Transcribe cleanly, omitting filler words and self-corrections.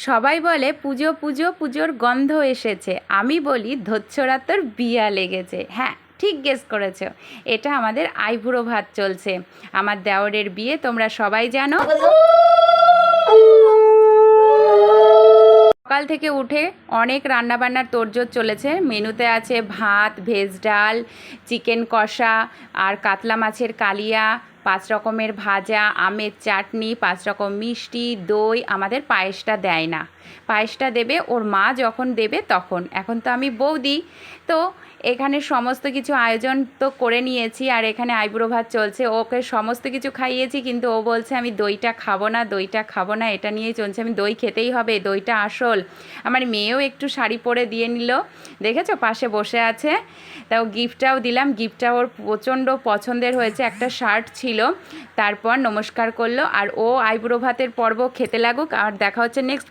সবাই বলে পুজো পুজো পুজোর গন্ধ এসেছে, আমি বলি ধচ্ছরা তোর বিয়া লেগেছে। হ্যাঁ, ঠিক গেস করেছো, এটা আমাদের আইবুড়ো ভাত চলছে। আমার দেওরের বিয়ে তোমরা সবাই জানো। সকাল থেকে উঠে অনেক রান্নাবান্নার তোড়জোড় চলেছে। মেনুতে আছে ভাত, ভেজ ডাল, চিকেন কষা আর কাতলা মাছের কালিয়া, 5 রকমের ভাজা, আমের চাটনি, 5 রকম মিষ্টি, দই। আমাদের পায়েসটা দেয় না, পায়েসটা দেবে ওর মা যখন দেবে তখন। এখন তো আমি বৌদি, তো এখানে সমস্ত কিছু আয়োজন তো করে নিয়েছি। আর এখানে আইবুড়ো ভাত চলছে, ওকে সমস্ত কিছু খাইয়েছি, কিন্তু ও বলছে আমি দইটা খাবো না, দইটা খাবো না, এটা নিয়েই চলছে। আমি দই খেতেই হবে, দইটা আসল। আমার মেয়েও একটু শাড়ি পরে দিয়ে নিল, দেখেছো পাশে বসে আছে। তাও গিফটটাও দিলাম, গিফটটা ওর প্রচণ্ড পছন্দের হয়েছে, একটা শার্ট ছিল। তারপর নমস্কার করলো, আর ও আইবুড়ো ভাতের পর্ব খেতে লাগুক। আর দেখা হচ্ছে নেক্সট